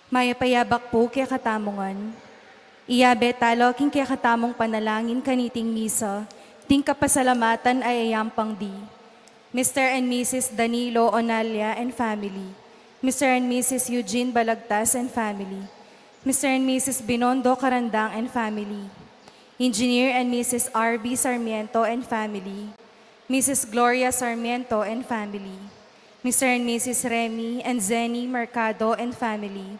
Mayapayabak po kaya katamongan. Iyabe talo king kaya katamong panalangin kaniting misa, ting kapasalamatan ay ayampang di. Mr. and Mrs. Danilo Onalia and family. Mr. and Mrs. Eugene Balagtas and family. Mr. and Mrs. Binondo Carandang and family. Engineer and Mrs. R.B. Sarmiento and family. Mrs. Gloria Sarmiento and family. Mr. and Mrs. Remy and Zenny Mercado and family.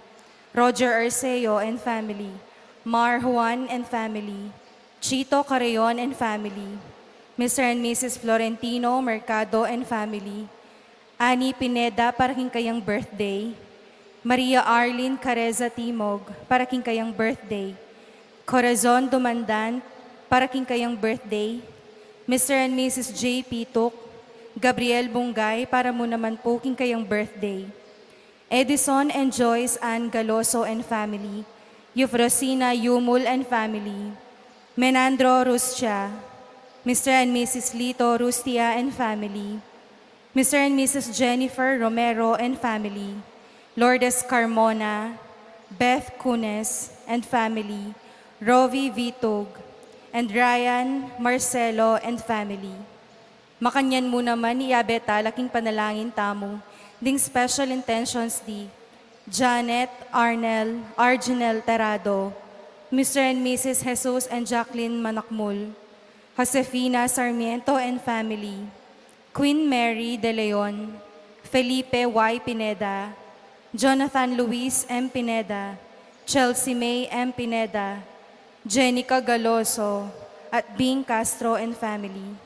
Roger Arceo and family. Mar Juan and family. Chito Carreon and family. Mr. and Mrs. Florentino Mercado and family. Ani Pineda para king kayang birthday. Maria Arlene Careza Timog para king kayang birthday. Corazon Dumandan para king kayang birthday. Mr. and Mrs. J.P. Tuk, Gabriel Bungay para mo naman po king kayang birthday. Edison and Joyce Ann Galoso and family. Eufrosina Yumul and family. Menandro Rustia. Mr. and Mrs. Lito Rustia and family. Mr. and Mrs. Jennifer Romero and family. Lourdes Carmona, Beth Cunes and family. Rovi Vitog, and Ryan Marcelo and family. Makanyan mo naman iabeta laking panalangin tamo, ding special intentions di Janet Arnel Arginel Terado, Mr. and Mrs. Jesus and Jacqueline Manakmul, Josefina Sarmiento and family, Queen Mary De Leon, Felipe Y. Pineda, Jonathan Luis M. Pineda, Chelsea May M. Pineda, Jenica Galoso, at Bing Castro and family.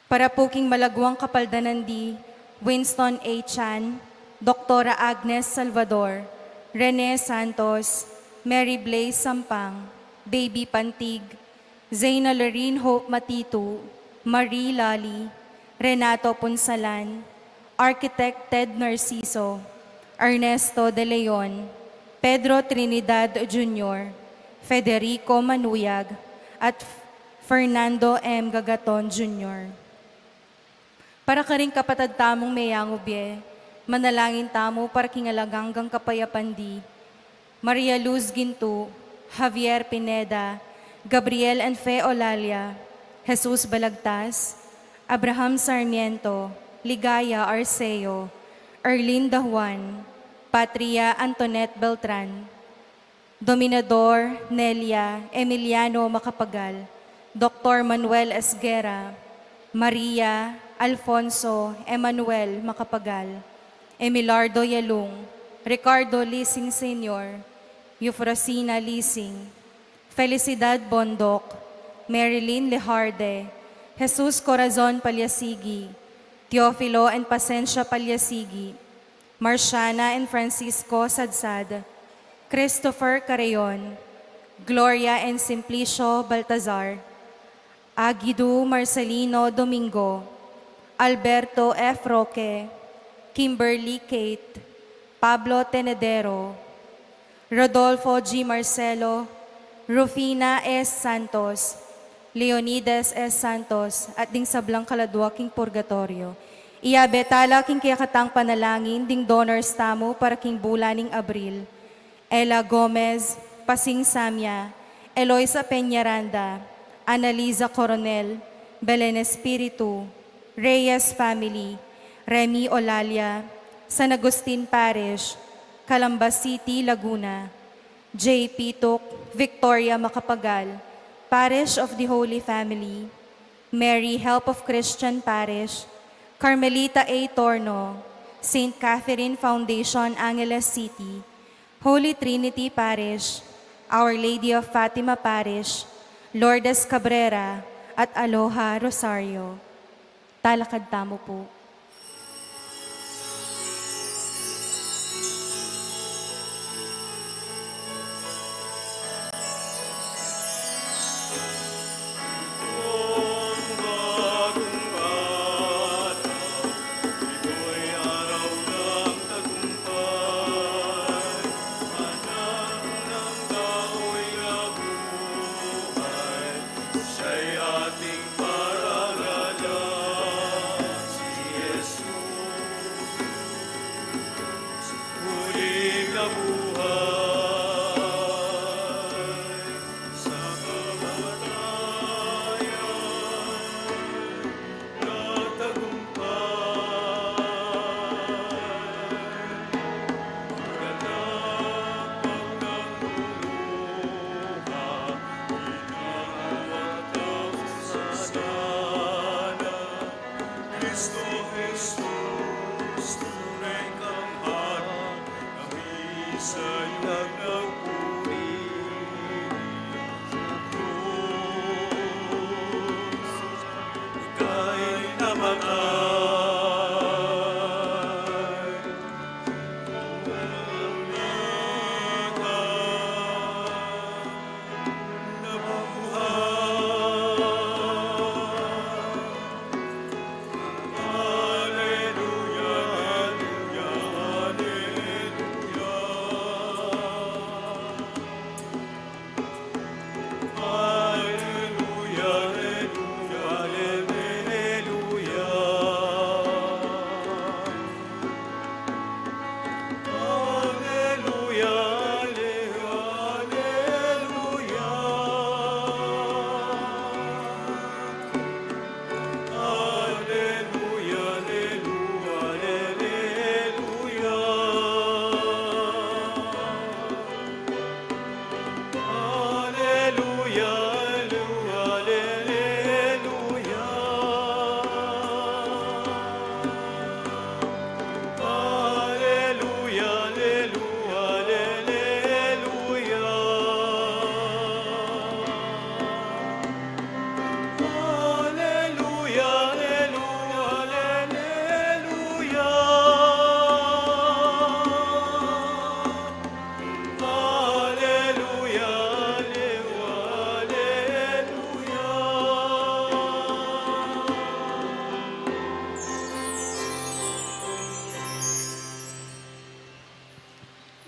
Para po king malagwang kapaldanan di Winston A. Chan, Dr. Agnes Salvador, Rene Santos, Mary Blaze Sampang, Baby Pantig, Zayna Lorene Hope Matitu, Marie Lali, Renato Punsalan, Architect Ted Narciso, Ernesto De Leon, Pedro Trinidad Jr., Federico Manuyag, at Fernando M. Gagaton Jr. Para ka rin kapatad tamong mayangubye, manalangin tamo para kingalaganggang kapayapandi, Maria Luz Ginto, Javier Pineda, Gabriel and Fe Olalia, Jesus Balagtas, Abraham Sarmiento, Ligaya Arceo, Erlinda Juan, Patria Antoinette Beltran, Dominador Nelia Emiliano Macapagal, Dr. Manuel Esguera, Maria Alfonso Emmanuel Macapagal, Emilardo Yalung, Ricardo Lising Sr., Eufrosina Lising, Felicidad Bondok, Marilyn Lejarde, Jesus Corazon Palyasigi, Teofilo and Pasensia Palyasigi, Marciana and Francisco Sadsad, Christopher Carreon, Gloria and Simplicio Baltazar, Aguidu Marcelino Domingo, Alberto F. Roque, Kimberly Kate, Pablo Tenedero, Rodolfo G. Marcelo, Rufina S. Santos, Leonidas S. Santos, at ding sablang kaladwaking purgatorio. Iabetala king kayakatang panalangin ding donors tamo para king bulaning Abril. Ella Gomez, Pasing Samya, Eloisa Peñaranda, Analiza Coronel, Belen Espiritu, Reyes Family, Remy Olalia, San Agustin Parish, Calamba City, Laguna, J. Pitok, Victoria Macapagal, Parish of the Holy Family, Mary Help of Christian Parish, Carmelita A. Torno, St. Catherine Foundation, Angeles City, Holy Trinity Parish, Our Lady of Fatima Parish, Lourdes Cabrera, at Aloha Rosario. Talakad tamo po.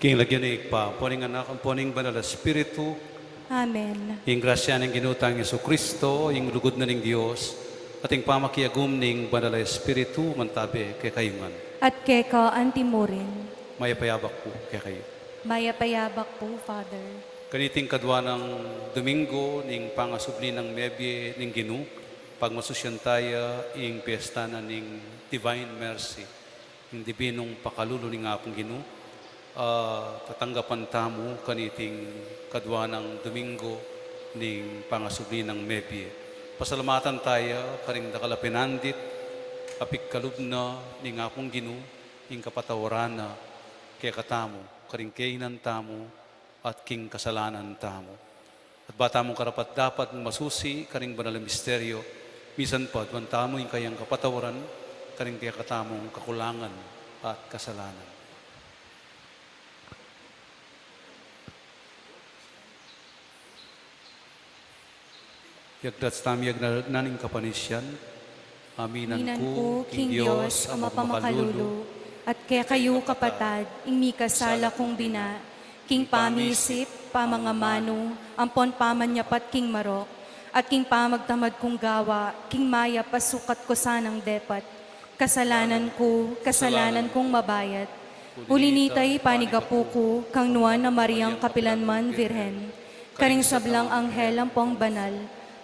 King lagyan ni pa, puning anak, ang puning banal na Espiritu, Amen. yung grasya ng ginutang Yesu Kristo, yung lugod na ng Diyos, at yung pamakiagum ng banal na Espiritu, mantabi kay kayungan. At keka antimurin. Mayapayabak po kay kayo. Mayapayabak po, Father. Kaniting kadwa ng Domingo, ning pangasubli ng Mebye, ning Ginu, pagmasusyan tayo, ing piyesta na ning Divine Mercy, yung dibinong pakalulo ni nga pong Ginu, tatanggapan tamo kaniting kadwa ng Domingo, ning pangasubli ng Mebye. Pasalamatan tayo, karing dakalapinandit, apik kalubna, ning nga pong Ginu, ing kapatawaran na kaya katamo, karing kainan tamo, at king kasalanan tamo. At bata mong karapat dapat masusi, karing banal na misteryo, misan pa, duwan tamo yung kayang kapatawaran, karing kaya katamong kakulangan at kasalanan. Yagdats tami naning kapanisyan, aminan Minan ko, ko, King Diyos, ang mapamakalulo, at kaya kayo kapatad, ing mikasala kong bina, King pamisip, pamangamano, ampon pamanyapat King marok, at King pamagtamad kong gawa, King maya pasukat ko sanang depat, kasalanan kong mabayat, ulinitay panigapu ko, kang nuan na Mariang Kapilanman Virhen, karing sablang anghel ang pong banal,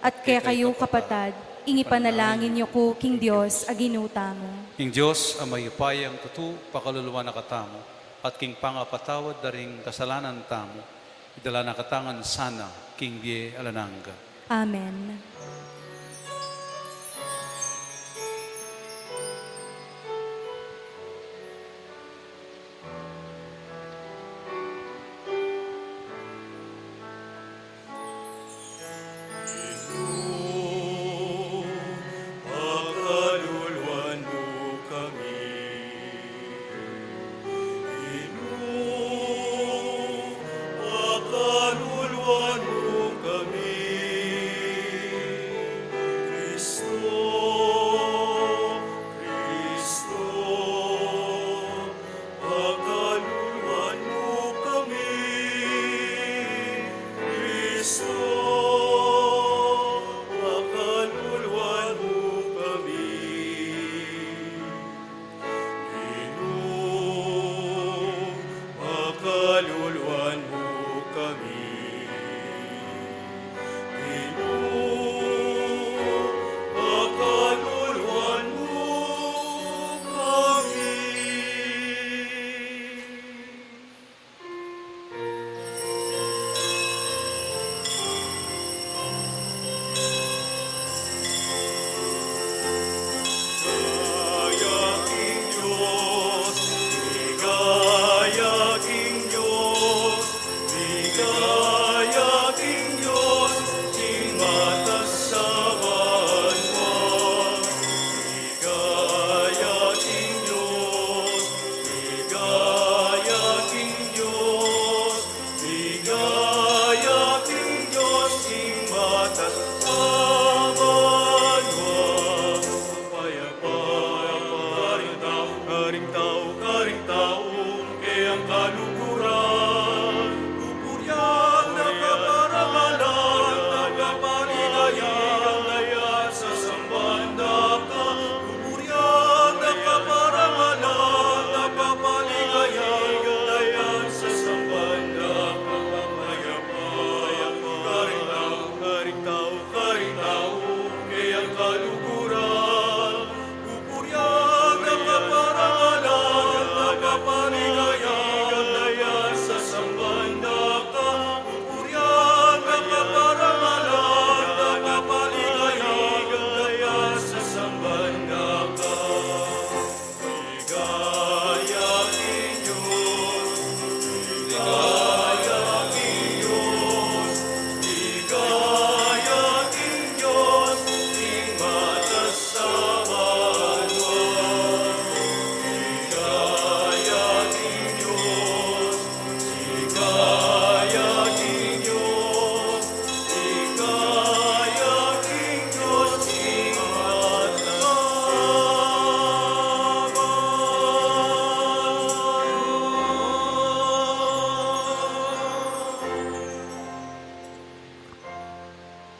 at kaya kayo kapatad, ingi panalangin niyo ko, King Diyos, aginuta mo. Ing Diyos, ang mayupayang tutu, pakaluluwa na katamo, at king pangapatawad daring kasalanan tamo, idala na katangan sana, King Bie Alananga. Amen. Pagkaluluwan mo kami, pagkaluluwan mo kami,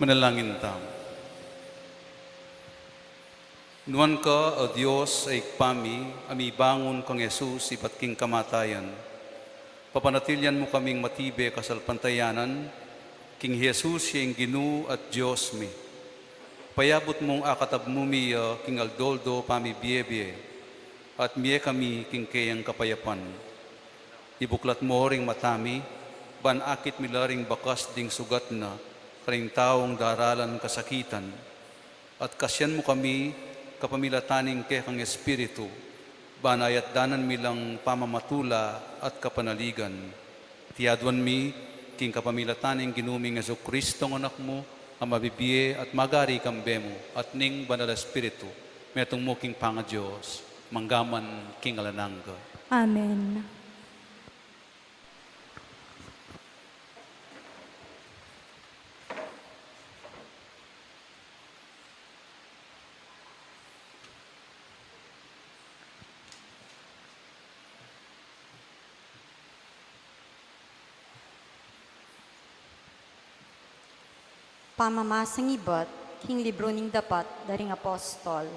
Manalangin tayo. Nuan ka, o Diyos, ay kami, bangon kang Jesus, iba't king kamatayan. Papanatilyan mo kaming matibe kasalpantayanan, king Jesus, siyang Ginu at Diyos mi. Payabot mong akatab mo mi, king Aldoldo, pami biye at miye kami, king kayang kapayapan. Ibuklat mo ring matami, banakit milaring bakas ding sugat na, karing taong daralan kasakitan, at kasyan mo kami, kapamilataning kekang Espiritu, banayat danan milang pamamatula at kapanaligan. Tiadwan mi, king kapamilataning ginuming Yesu Kristo ng anak mo, ang mabibiye at magari kambe mo, at ning banal Espiritu, metong mo king panga Diyos, manggaman king alanangga. Amen. Pamamasang ibat, king libro ning dapat, daring apostol.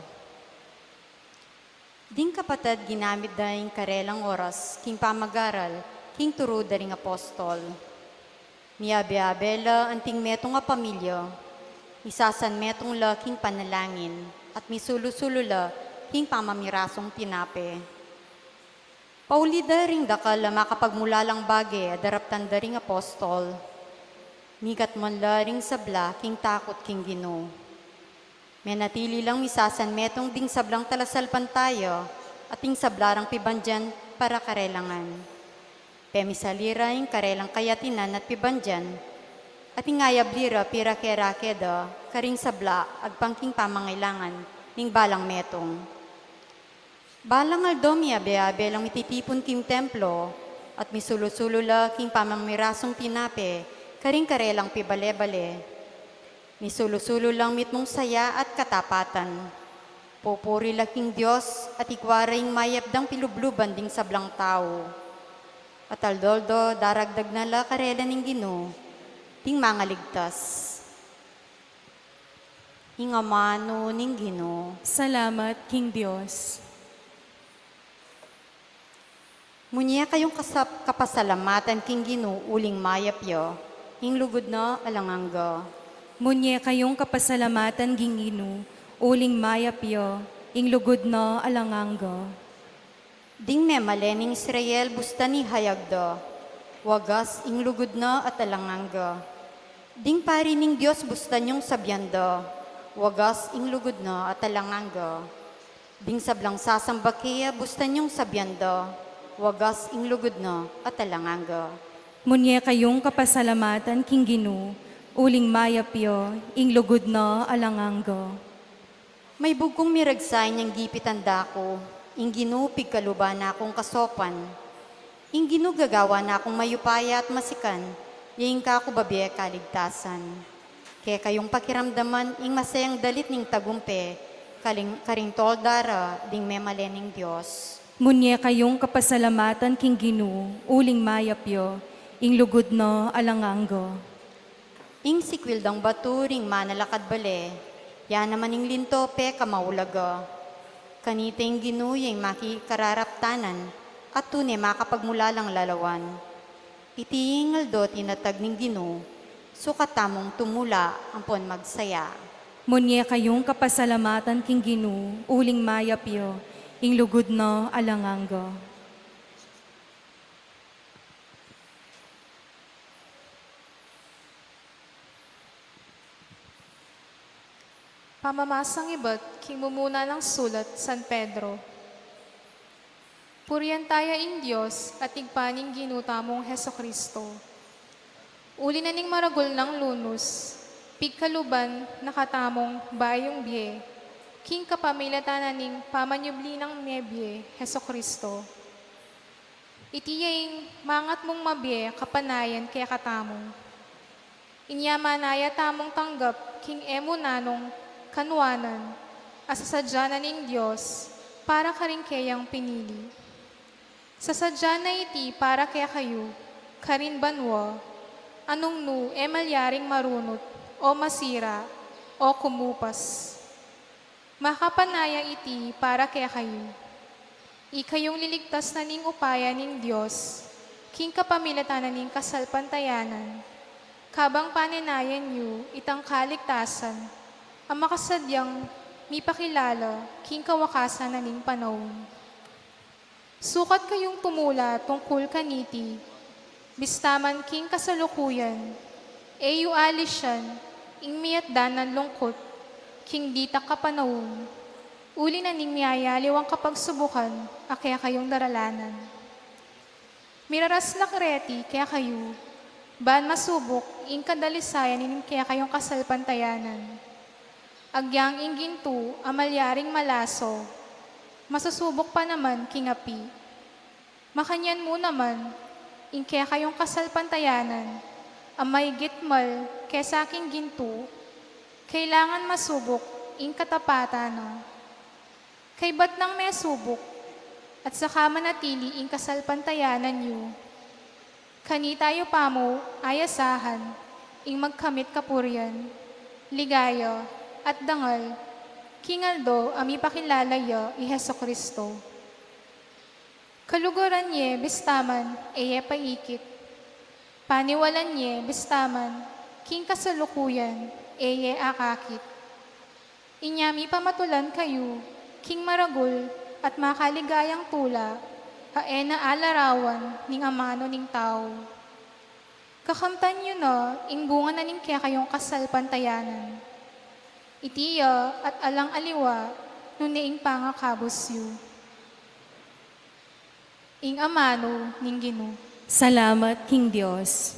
Ding kapatid ginamit daing karelang oras, king pamagaral, king turo daring apostol. Miabe-abela anting metong nga pamilya, isasan metong la king panalangin, at misulusulo la king pamamirasong tinape. Pauli daring dakal makapagmulalang bagay, daraptan daring apostol. Mikat mon laring sabla, king takot king Gino. Menatili lang misasan metong ding sablang talasalpan tayo, at ting sablarang pibandyan para karelangan. Pemisalira yung karelang kayatinan at pibandyan, at ingayablira pira kerakeda, karing sabla, agpangking pamangailangan, ning balang metong. Balang aldomia beabe lang mititipon king templo, at misulo-sulula king pamamirasong tinape, karing karelang pibale-bale. Misulo-sulo lang mitmong saya at katapatan. Pupuri laking Diyos at ikwaring mayapdang pilubluban ding sablang tao. At aldoldo daragdag na la karela ning Gino, ting mga ligtas. Hingamano ning Gino. Salamat, King Diyos. Munya kayong kapasalamatan king Gino uling mayapyo. Hing lugod na alangangga. Munye kayong kapasalamatan ginginu, uling mayapyo, ing lugod na alanganggo. Ding memaleneng Israel busta ni hayagda, wagas ing lugod na at alangangga. Ding parining Diyos busta niyong sabyanda, wagas ing lugod na at alangangga. Ding sablang sasambakeya busta niyong sabyanda, wagas ing lugod na at alangangga. Munye kayong kapasalamatan king Ginu, uling mayapyo, ing lugod na alanganggo. May bugkong miragsay niyang gipitan dako, ing Gino pigkaluba na akong kasopan. Ing Gino gagawa na akong mayupaya at masikan, ing kako babiya kaligtasan. Kaya kayong pakiramdaman, ing masayang dalit ning tagumpe, karing toldara, ding memaleneng Diyos. Munye kayong kapasalamatan king Ginu, uling mayapyo, ing lugod na alanganggo. Ing sikwildang baturing manalakad bale, yan naman ing lintope kamaulaga. Kanita ing ginuyeng makikararaptanan, at tunay makapagmulalang lalawan. Itiingal do tinatag ning Gino, sukat tamong tumula ampon magsaya. Munye kayong kapasalamatan king Ginu, uling mayapyo, ing lugod na alanganggo. Pamamasang ibat, king mumuna ng sulat, San Pedro. Puriyan tayo ing Diyos at igpaning ginutamong Heso Kristo. Uli na ning maragol ng lunos, pigkaluban nakatamong bayong biye, king kapamilatanan ning pamanyubli ng nebye, Heso Kristo. Itiyay mangat mong mabiye kapanayan kaya katamong. Inyamanaya tamong tanggap, king emo nanong kanwanan, asasadyanan ning Diyos, para karing kayang pinili. Sa sadya na iti para kaya kayo, karin banwa, anong nu emalyaring marunot, o masira, o kumupas. Makapanaya iti para kaya kayo. Ikayong liligtas na ning upaya ning Diyos, king kapamilatan na ning kasalpantayanan, kabang paninayan yu itang kaligtasan, ang makasadyang mipakilala king kawakasan na ning panahon. Sukat kayong tumula tungkol kaniti, bistaman king kasalukuyan, yu alisyan, ing miyatdan ng lungkot, king dita kapanahon, uli na ning miyayaliw ang kapagsubukan, kaya kayong daralanan. Miraras na kreti, kaya kayo, ban masubok, ing kadalisayan, ing kaya kayong kasalpantayanan. Agyang ing ginto, amalyaring malaso, masusubok pa naman kingapi. Makanyan mo naman, ing kaya kayong kasalpantayanan, amay gitmal, kesa aking ginto, kailangan masubok, ing katapatan. Kay ba't nang may subok, at saka manatili ing kasalpantayanan yu. Kani tayo pa mo, ayasahan, ing magkamit kapuryan, ligaya, at dangal, kingaldo ami pakilalaya i Heso Kristo. Kaluguran niye bistaman eye paikit. Paniwalan niye bistaman king kasalukuyan eye akakit. Inyami pamatulan kayo king maragul at makaligayang tula haena alarawan ning amano ning tao. Kakamtan nyo na ing bunga na ning kaya kayong kasalpantayanan. Itiya at alang aliwa no niing pangakabos yu. Ing amano ning Ginoo. Salamat, King Diyos.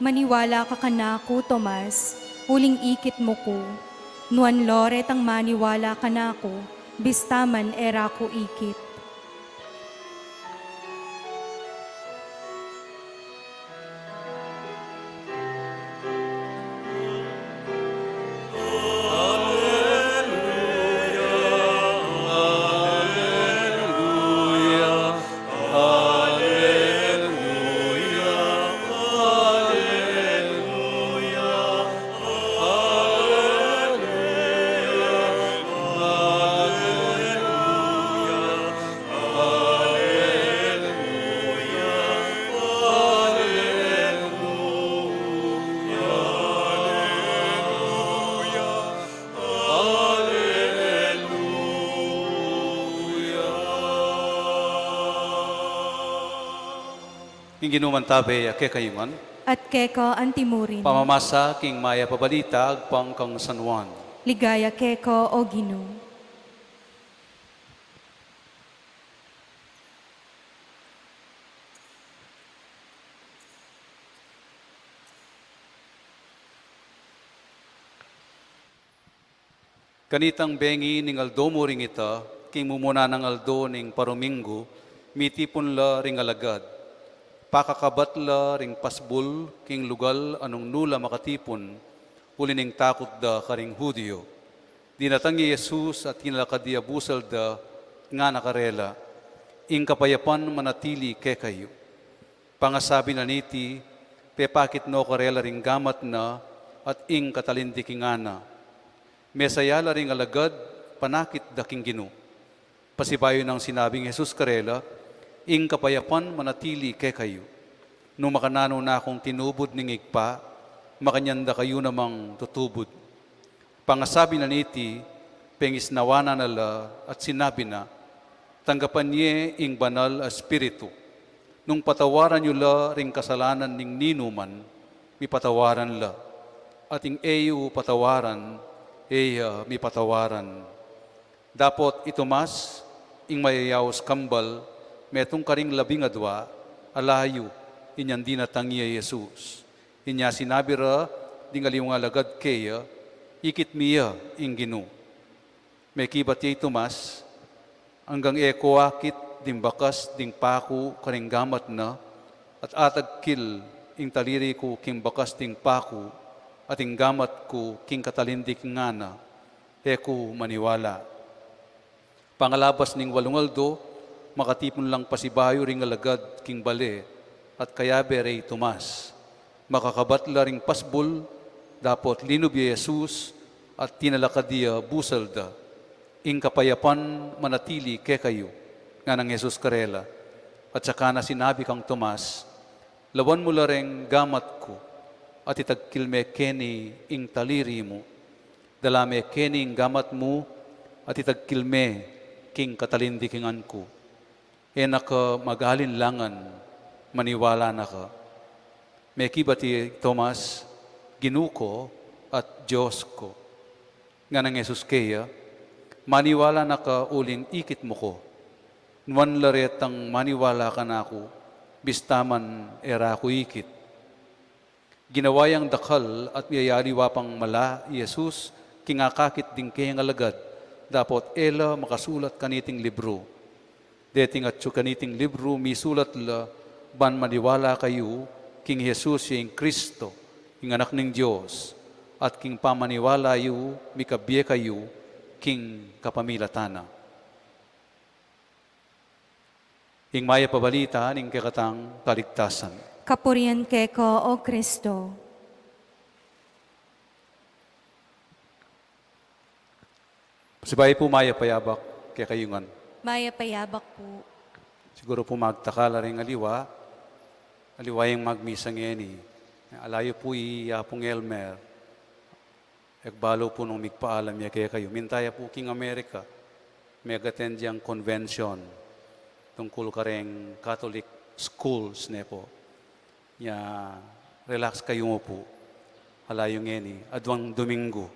Maniwala ka kanako, Tomas, huling ikit mo ko. Nuan loret ang maniwala kanako, bistaman era ko ikit. King ginuman tabe, ake kayungan. At keko antimurin, Pamamasa, king maya pabalita, agpang kang San Juan. ligaya keko o Ginoo. Kanitang bengi ning aldo mo ring ita, king mumuna ng aldo ning paromingo, mitipon la ring alagad. Pakakabat la ring pasbul, king lugal anong nula makatipon, uli ning takot da karing Hudiyo. Dinatangi Jesus at kinalakadiabusal da nga nakarela, ing kapayapan manatili ke kayo. Pangasabi na niti, pepakit no karela ring gamat na at ing katalindikingana. Mesayala ring alagad, panakit daking Ginoo. Pasibayo ng sinabing Jesus karela, ing kapayapan manatili ke kayo. Nung makanano na akong tinubod ning igpa, makanyanda kayo namang tutubod. Pangasabi na niti, pengisnawana nala at sinabi na, tanggapan niye ing banal a spiritu. Nung patawaran nyo la ring kasalanan ning ninuman, mi patawaran la. At ing eyo patawaran, eya mi patawaran. Dapot itumas, ing mayayaos kambal, metong karing labing adwa, alayo, inyan di natangiya Jesus. Inya sinabi ra, ding aliw nga lagad kaya, ikit miya ing Gino. May kibat yay tumas, hanggang eko akit, ding bakas, ding paku, karing gamat na, at atag kil, ing taliri ko, king bakas, ding paku, at ing gamat ko, king katalindik nga na, eko maniwala. Pangalabas ning walungaldo, makatipon lang pasibayo ring alagad, king bale, at kaya berey tumas. Makakabatla ring pasbol, dapot linubya Jesus, at tinalakadiya busalda, ing kapayapan manatili ke kayo, nga ng Jesus karela. At saka na sinabi kang Tomas, lawan mo lareng gamat ko, at itagkilme keni ing taliri mo, dalame keni ing gamat mo, at itagkilme king katalindikingan ko. E naka magalin langan, maniwala na ka. May kibati Tomas, ginuko at Diyos ko. Nga ng Jesus kaya, maniwala na ka uling ikit mo ko. Nuan laretang maniwala ka na ako, bistaman era ko ikit. Ginawayang dakal at miyayaliwa pang mala, Jesus, kingakakit din kayang alagad, dapot ela makasulat kaniting libro. Deting at kaniting libro, misulat la, ban maniwala kayo, king Jesus yung Kristo, king anak ng Diyos, at king pamaniwala yu, mikabye kayo, king kapamilatana. Ing maya pabalita, ning kakatang kaligtasan. Kapurian keko, O Kristo. Sibay po maya payabak, kaya kayungan. Maya payabak po. Siguro po magtakala rin aliwa yung magmisang yeni. Alayo po iyapong Elmer. Ekbalo po nung migpaalam niya kaya kayo. Mintaya po king Amerika, may agattend diyang convention tungkol ka rin Catholic schools ne po. Ya, relax kayo mo po. Alayo ngeni. Adwang Domingo,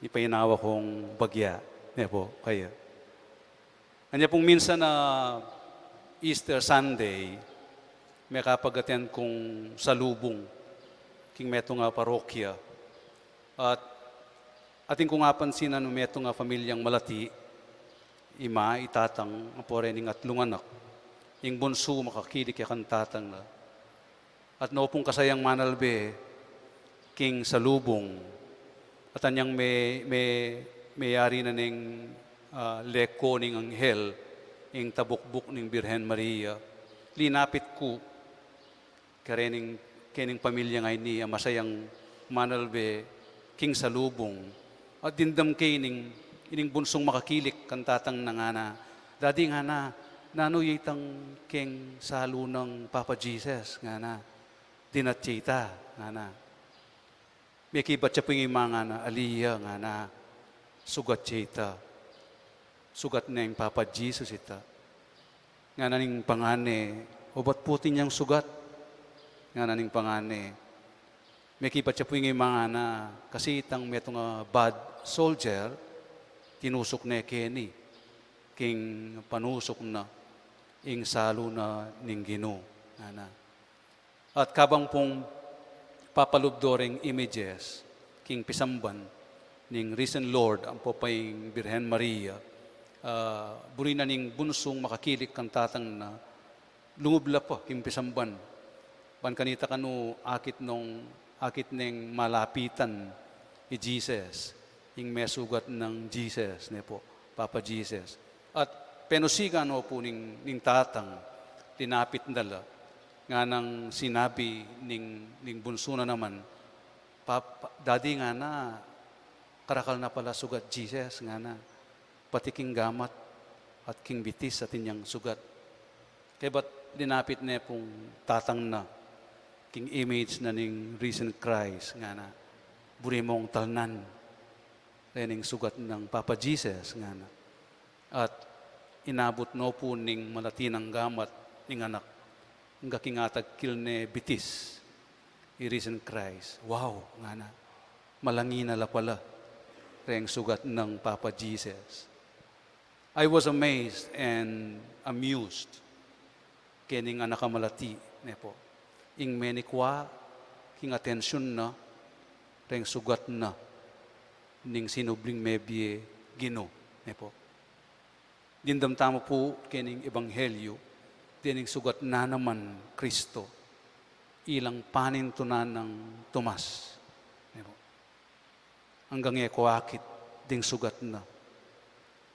ipainawa kong bagya ne po kaya. Kanya pong minsan na Easter Sunday, may kapag-attend kong salubong, king meto nga parokya. At ating kong nga pansinan, meto nga pamilyang malati, ima, itatang, aporening at lunganak, ing bunso makakilik yakan tatang na. At naupong kasayang manalbe, king salubong, at anyang may yari na ning leko ning anghel, ing tabukbuk ning Birhen Maria, linapit ko, kening pamilya ngay ni masayang manalbe, king salubong, at dindam ining bunsong makakilik, kantatang na nga na, dadi nga na, nanuyitang king salo ng Papa Jesus, nga na, dinatsita, nga na. May kibat siya pong nga na, aliyah, nga na, sugat chita. Sugat na yung Papa Jesus ita. Nga naning pangane, o ba't puti niyang sugat? Nga naning pangane. May kipat siya po yung mga na, kasi itang may itong bad soldier, tinusok na Kenny, king panusok na, ing salo na ning Gino. At kabang pong papalubdoring images, king pisamban, ning risen Lord, ang popaying Birhen Maria, buri na ning bunsong makakilik kang tatang na lungubla pa, king pisamban. Pan kanita kanu akit ning malapitan ni Jesus, ing mesugat ng Jesus, ne po, Papa Jesus. At penusigan o po ning tatang, tinapit nala, nga nang sinabi ning bunso na naman, Daddy nga na, karakal na pala sugat Jesus nga na, pati king gamat at king bitis sa tinyang sugat. Kaya ba't dinapit na pong tatang na, king image na ning risen Christ nga na, buri mong talnan, ning sugat ng Papa Jesus nga na. At inabot no po ning malatinang gamat ning anak, Nga kingatag kilne bitis. I risen Christ. Wow, nga na. Malangina la pala. Reng sugat ng Papa Jesus. I was amazed and amused. Kening anakamalati. Nepo. Ing menikwa, king atensyon na, reng sugat na, ning sinubling mebye Gino. Nepo. Dindamtamo po kening ebanghelyo, dining sugat na naman Kristo, ilang panintunan ng Tomas. Nepo. Hanggang ekwakit, ding sugat na.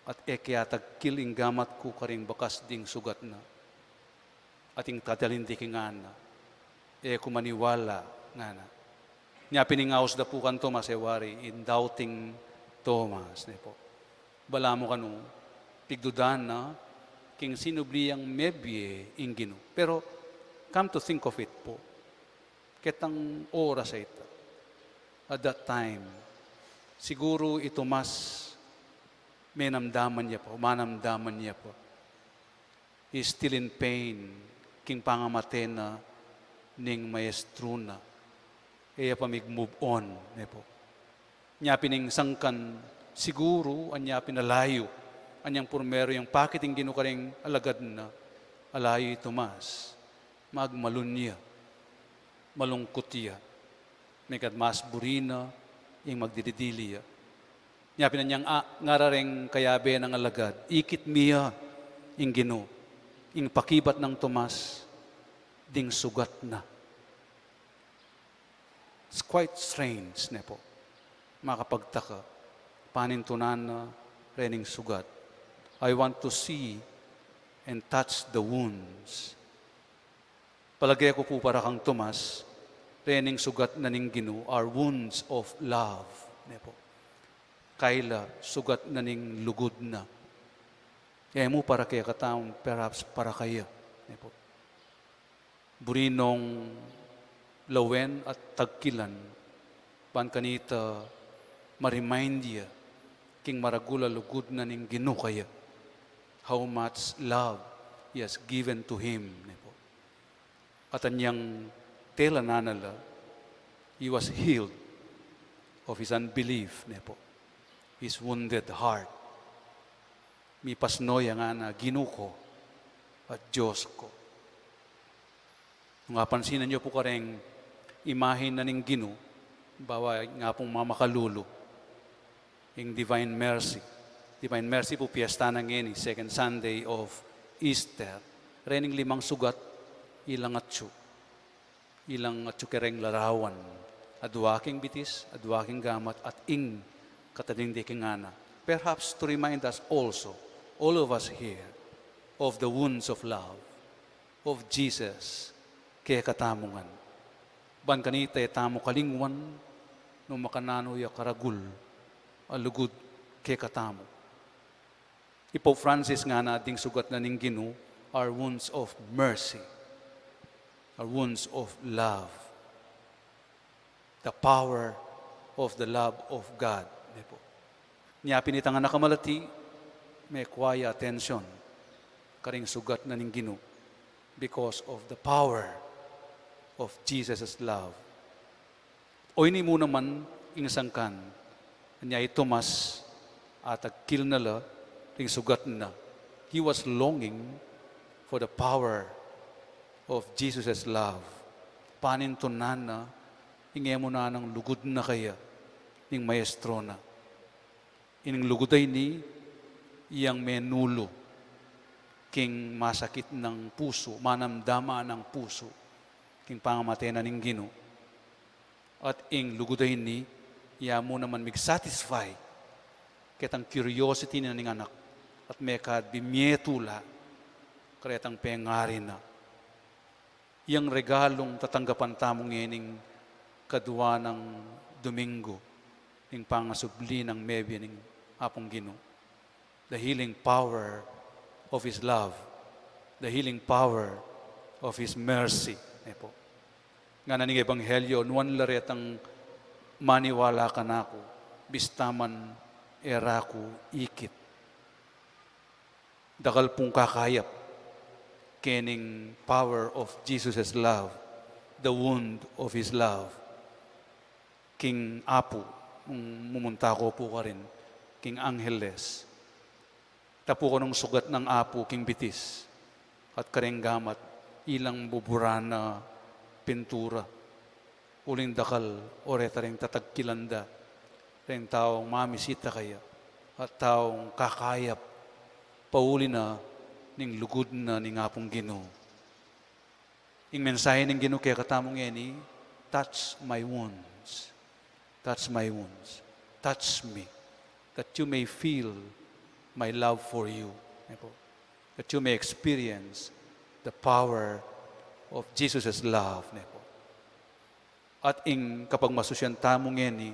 At ekyatag kiling gamat ko karing bakas ding sugat na. Ating tadalindi nga na. Kumaniwala nga na. Nya piningaos da po kan Tomas ewari in doubting Thomas. Nepo. Bala mo kanu, pigdudan na, king sinubliyang mebye ingino. Pero, come to think of it po, ketang oras ito, at that time, siguro ito mas manamdaman niya po. He's still in pain, king pangamate na, ning maestro na, kaya pa move on, nepo. Nya pining sangkan, siguro, anya pinalayo, anyang purmero yung pakiting ginukaring alagad na, alayo Tomas, magmalun niya, malungkot niya, may kadmas burina, yung magdididili niya. Nya pinanyang ngarareng kayabe ng alagad, ikit miya, yung gino, yung pakibat ng Tomas, ding sugat na. It's quite strange, nepo. Makapagtaka, panintunan na, rening sugat. I want to see and touch the wounds. Palagay ko po para kang Tomas, rening sugat na ning Gino are wounds of love. Nepo. Kaila, sugat na ning lugod na. Kaya mo para kaya kataong, perhaps para kaya. Nepo. Burinong lawen at tagkilan, pan kanita, ma-remind ya, king maragula lugod na ning Gino kaya, how much love he has given to him. Nepo. At anyang tela nanala, he was healed of his unbelief, nepo. His wounded heart. Mi pasnoya nga na Gino ko at Diyos ko. Nga pansinan niyo po kareng imahin na ning Gino, bawa nga pong mamakalulo, yung Divine Mercy. Divine Mercy po piyesta ng ngeni, second Sunday of Easter. Rening 5 sugat, ilang atsu. Ilang atsu kereng larawan. Adwaking bitis, adwaking gamat, at ing katadindiking ana. Perhaps to remind us also, all of us here, of the wounds of love, of Jesus, kaya katamungan. Ban kanita tamo kalingwan, no makanano ya karagul, alugod kaya katamo. Pope Francis nga nating sugat na ning Gino are wounds of mercy, are wounds of love. The power of the love of God. Niya pinitang nga nakamalati, may kwaya attention, karing sugat na ning Gino because of the power of Jesus' love. O ini mo naman inasangkan, niya Tomas at agkil nala, ring sugat na. He was longing for the power of Jesus' love. Panintunan na, ingay mo na ng lugod na kaya, ning maestro na. Ining lugoday ni, iyang menulo, king masakit ng puso, manamdama ng puso, king pangamatay na ning Gino. At ing lugoday ni, iya mo naman mig-satisfy, ketang curiosity na ning anak, at mekad bimietula, karetang pengari na. Iyang regalong tatanggapan tamong yening kadwa ng Domingo, ning pangasubli ng mebye ning apong Gino. The healing power of His love, the healing power of His mercy. Epo. Nga naning ebanghelyo, nuwan laretang maniwala ka na ako, bistaman eraku ikit. Dakal pong kakayap, kening power of Jesus' love, the wound of His love. King Apo, mumunta ko po ka rin, King Angeles. Tapo ko ng sugat ng Apo, King Bitis, at karenggamat, ilang buburana, pintura, uling dakal, oreta rin tatagkilanda, rin taong mamisita kaya, at taong kakayap, pauli na, ning lugod na ning Apong Ginoo. Ing mensahe ning Ginoo kaya katamong eni, touch my wounds. Touch my wounds. Touch me. That you may feel my love for you. That you may experience the power of Jesus' love. At ing kapag masusyan tamong eni,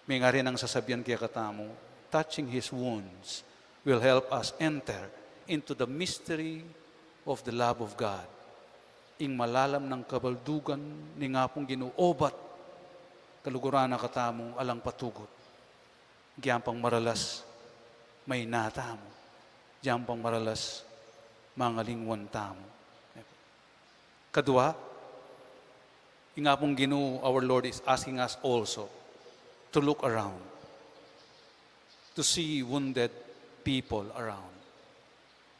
may nga rin ang sasabihan kaya katamo, touching His wounds will help us enter into the mystery of the love of God. Ing malalam ng kabaldugan ni nga pong ginuobat, kaluguran na katamo alang patugot. Diyan pang maralas, may natamo. Diyan pang maralas, mga lingwan tamo. Kadua, nga pong Ginoo, our Lord is asking us also to look around, to see wounded people around.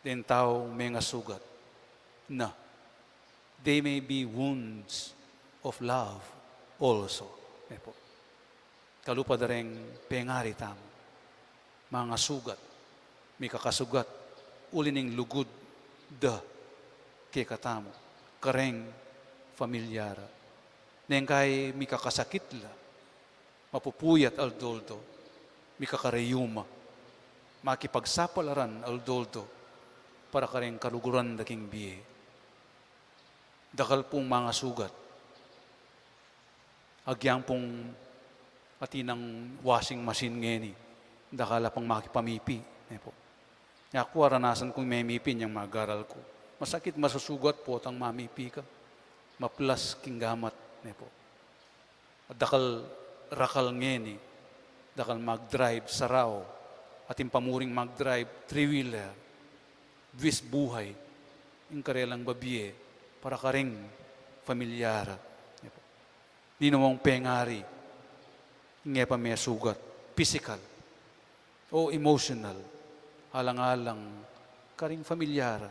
Then tao may nga sugat na they may be wounds of love also. Kalupa dareng pengari tamo. Mga sugat, may kakasugat, ulining lugod da kay katamo, kareng familyara. Neng kay may kakasakit la, mapupuyat aldoldo, may kakareyuma, makipagsapalaran aldoldo, para kareng kaluguran daking biye. Dakal pong mga sugat. Agyang pong atinang washing machine ngeni. Dakala pang makipamipi. Ako aranasan kong may mipin yung magaral ko. Masakit masusugat po tang mamipi ka. Maplas king gamat. At dakal rakal ngeni. Dakal mag-drive saraw. Ating pamuring mag-drive three-wheeler. Buwis buhay, yung karelang babiye, para karing familyara. Di namang pengari, nga pa may sugat, physical o emotional, alang-alang karing familyara.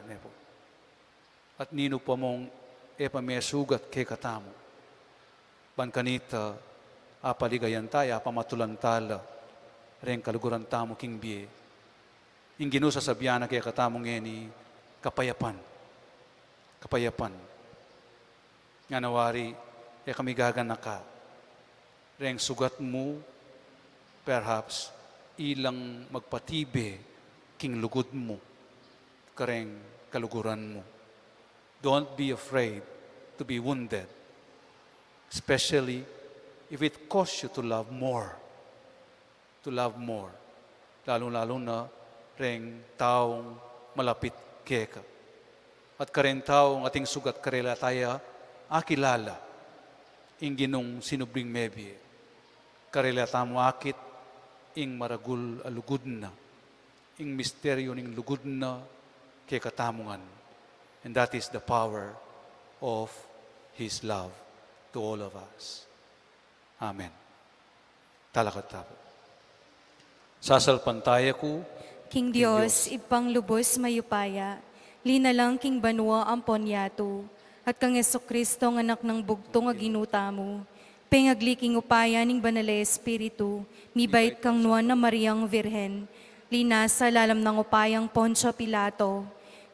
At nino pa mong pa may sugat kay katamo. Ban kanita, apaligayan tayo, apamatulantala, rin kaluguran tamo king biye. Yung ginusa sa biyana kaya katamong ni kapayapan. Kapayapan. Nga nawari, kami gagana ka. Reng sugat mo, perhaps, ilang magpatibe king lugod mo. Kareng kaluguran mo. Don't be afraid to be wounded. Especially if it costs you to love more. To love more. Lalo-lalo na reng taong malapit keka. At karen taong ating sugat karela tayo akilala ing ginong sinubring mebye. Karela tamo akit ing maragul alugod na. Ing misteryo ning lugod na kay katamungan. And that is the power of His love to all of us. Amen. Talakat tapo. Sasalpantaya ko, King Dios, ipang lubos mayupaya, linalang king banwa ang ponyato, at kang Jesucristo ng anak ng bugtong aginuta mo, pengagli king upaya ning banale Espiritu, mibait kang nuan na Mariang Virhen, linasa lalam ng upayang Poncio Pilato,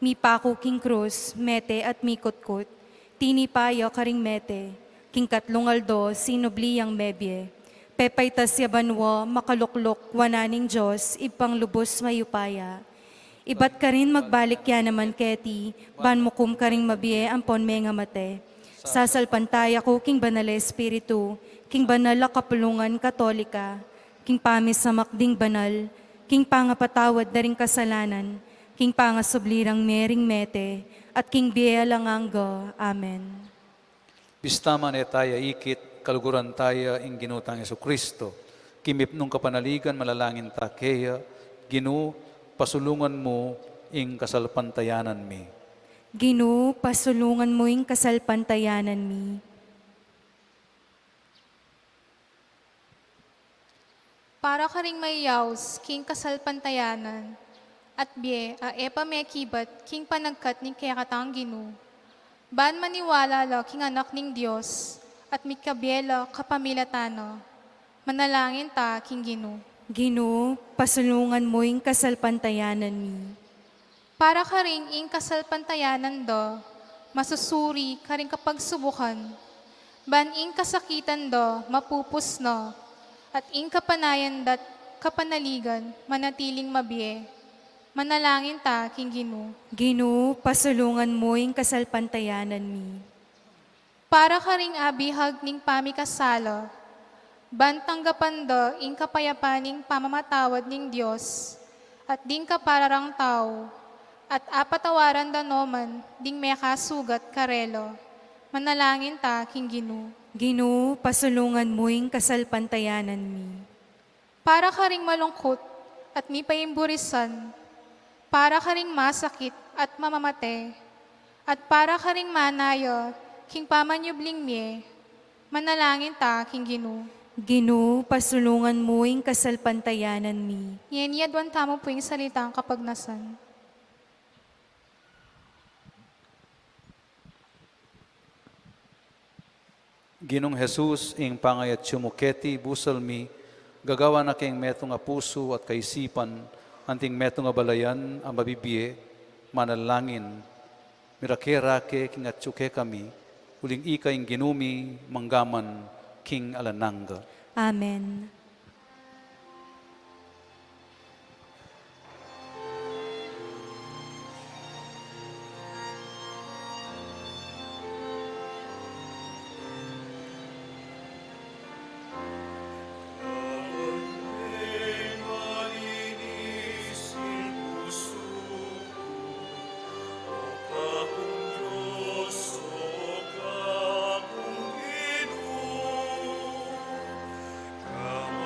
mi pako king krus, mete at mikutkut, tini payo karing mete, king katlong aldo, sinubliyang mebye, pepay tasya banwa, makaluklok, wananing Diyos, ipang lubos mayupaya. Ibat ka rin magbalik ya naman keti, ban mukum ka rin mabiye ang ponme nga mate. Sasalpantaya ko king banale Espiritu, king banala kapulungan katolika, king pamis sa makding banal, king pangapatawad na ring kasalanan, king pangasublirang mering mete, at king biya langanggo. Amen. Bistaman etaya ikit, kaluguran tayo ing ginutang Jesucristo. Kimip nung kapanaligan, malalangin ta keya, Ginoo, pasulungan mo ing kasalpantayanan mi. Ginoo, pasulungan mo yung kasalpantayanan mi. Para ka ring mayaws, king kasalpantayanan, at biye, a epa mekibat, king panagkat ni kaya katang Ginoo. Ban maniwala la king anak ning Diyos, at mikabyela kapamilatano. Manalangin ta, king Ginoo. Ginoo, pasulungan mo yung kasalpantayanan mi. Para ka ring ing kasalpantayanan do, masusuri ka ring kapag subukan. Ban ing kasakitan do, mapupus no, at ing kapanayan dat kapanaligan, manatiling mabiye. Manalangin ta, king Ginoo. Ginoo, pasulungan mo yung kasalpantayanan mi. Para ka ring abihag ning pamikasala, bantanggapan do ing kapayapaning pamamatawad ning Diyos, at ding kapararang tao, at apatawaran da noman, ding may kasugat karelo. Manalangin ta, king Ginoo. Ginoo, pasulungan mo yung kasalpantayanan mi. Para ka ring malungkot at mi paimburisan, para ka ring masakit at mamamate, at para ka ring manayo, king pamanyubling miye, manalangin ta, king Ginoo. Ginoo, pasulungan mo yung kasalpantayanan mi. Yan yadwan tamo po yung salitang kapagnasan. Ginong Jesus, ing pangayat sumuketi, busal mi, gagawa na kayong metong nga puso at kaisipan, anting metong nga balayan, ang mabibiye, manalangin, mirake-rake, king at suke kami, uling ikay ginumi, manggaman, king alananga. Amen. Come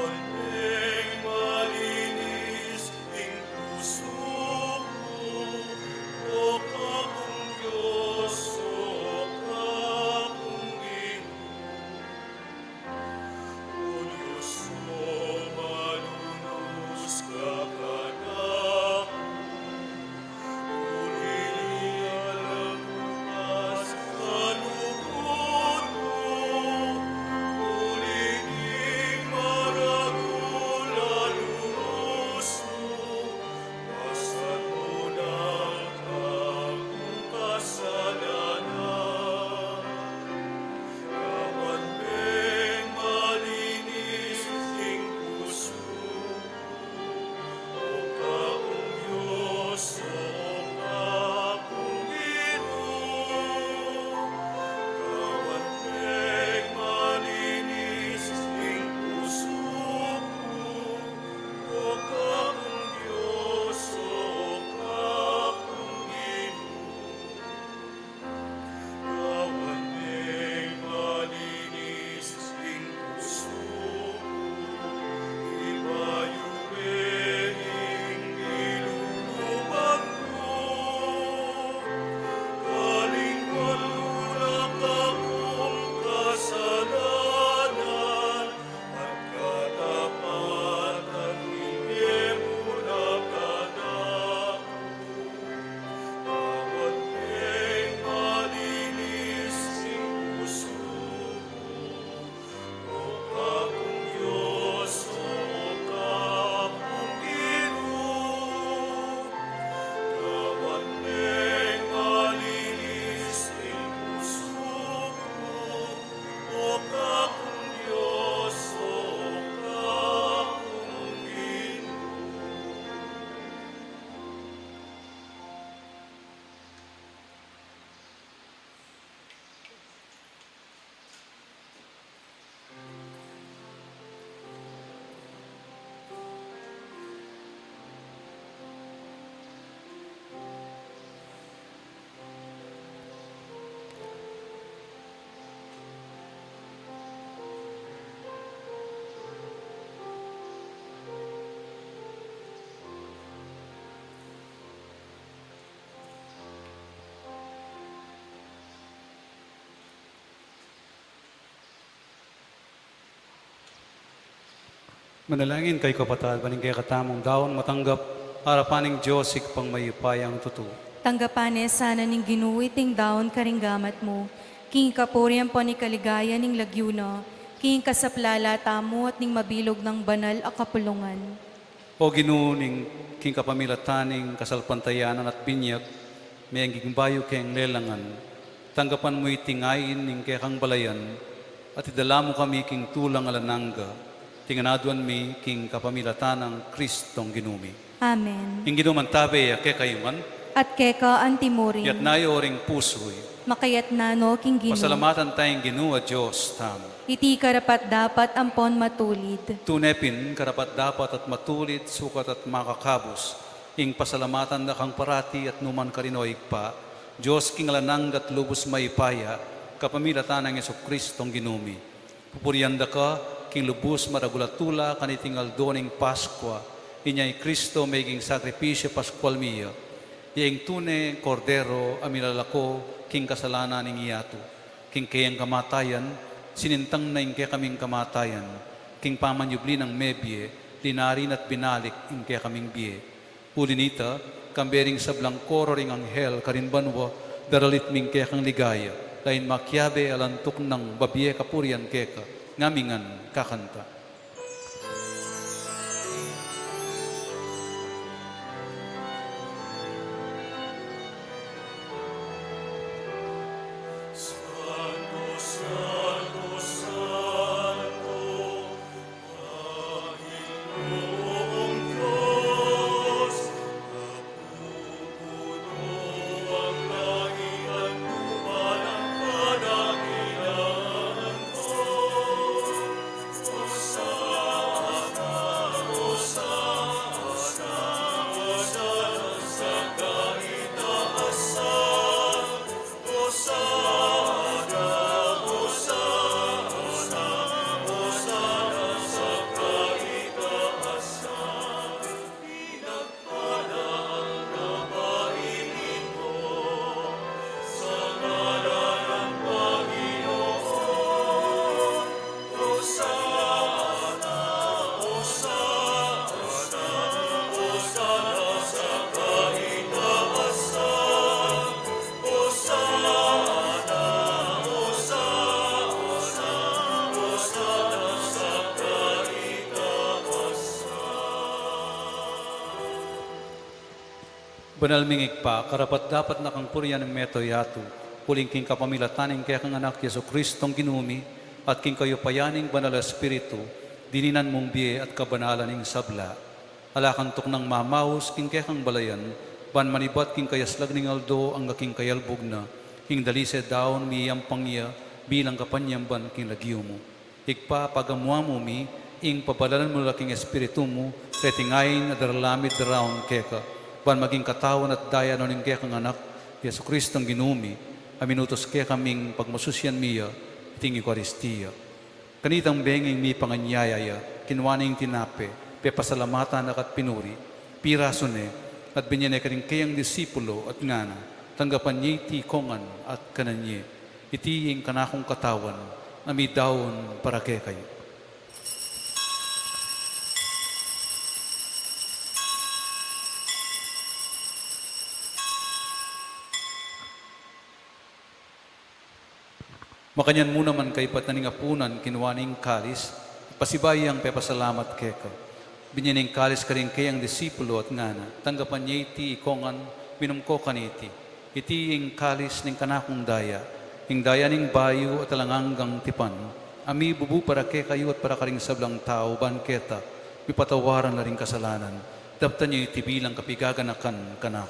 Manalangin kay kapatid, baning kay katamong daon matanggap, harapaning Diyos ikpang mayupayang totoo. Tanggapane sana ning ginuwiting daon karinggamat mo, king kapurian po ni kaligaya ning lagyuna, king kasaplala tamo at ning mabilog ng banal a kapulungan. O ginuning king kapamilataning kasalpantayanan at binyag, may ang gigimbayo kayang lelangan, tanggapan mo itingayin ning kay kang balayan, at idala mo kami king tulang alanangga, tinganaduan mi king kapamilatanang Kristong ginumi. Amen. Ing ginuman tabe ya kay kayuman, At keka antimuri, yat nayo oring pusoy, makayat nano king gino, pasalamatan tayong ginua Diyos tam. iti karapat dapat ampon matulid. Tunepin, karapat dapat at matulid, sukat at makakabos, ing pasalamatan na kang parati at numan karinoig pa, Diyos king alanang at lubos maipaya, kapamilatan ng Yeso Kristong ginumi. Pupurianda ka, king lubos maragulatula, kanitingal doning Paskwa, inyay Kristo maging sakripisyo Paskwal miya, iing tune kordero amilalako, king kasalanan ng iyato, king kayang kamatayan, sinintang na kaya kaming kamatayan, king pamanyubli ng mebye, linarin at binalik kaya kaming biye. Ulinita, kambering sa blangkoro ring anghel, karinbanwa, daralit ming kaya kang ligaya, lain makyabe alantok ng babiye kapurian keka, ngamingan kakanta. Santo, Santo, Santo, Panginoong Diyos, napupuno ang langit at lupa ng kadakilaan mo. Hosana, Hosana, Hosana sa kaitaasan. Hosana, Hosana, Hosana sa kaitaasan. Pinagpala ang gawain ito sa ngalan ng Panginoon. Hosana, Hosana, Hosana sa kaitaasan. Hosana, Hosana, Hosana sa kaitaasan. Banal mingig pa, karapat dapat na kang purian ng meto yatu, huling king kapamilataning kaya kang anak Yeso Kristong ginumi, at king kayo payaning banal na espiritu, dininan mong biye at kabanalan ng sabla. Alakantok ng mamaus, king kaya kang balayan, ban manibat king kayaslag ning aldo, ang king kayalbog na, king dalise daon miyang pangya, bilang kapanyamban king lagyo mo. Ikpa pagamuha mo mi, ing pabalalan mo laking espiritu mo, retingayin na daralamit daraong keka, ban maging katawan at daya no ning kekang anak, Yesu Kristong ginumi, aminutos kaya kaming pagmasusyan miya, iting Eucharistia. Kanitang benging mi panganyayaya, kinwaning tinape, pepasalamatan at pinuri, pirasone, at binyane ka rin kayang disipulo at ngana, tanggapan niya iti kongan at kananye, itiing kanakong katawan, ami daon para kay kayo. Makanyan mo naman kay pataning apunan, kinuwaning kalis, pasibayang pepasalamat keka. Binyaning kalis ka rin kayang disipulo at ngana, tanggapan niya iti ikongan, minumko kaniti. Iti ing kalis ning kanakong daya, ing daya ning bayo at alanganggang tipan, ami bubu para ke kayo at para karing sablang tao, banketa, mipatawaran na ring kasalanan, dapta niya iti bilang kapigaganakan kanak.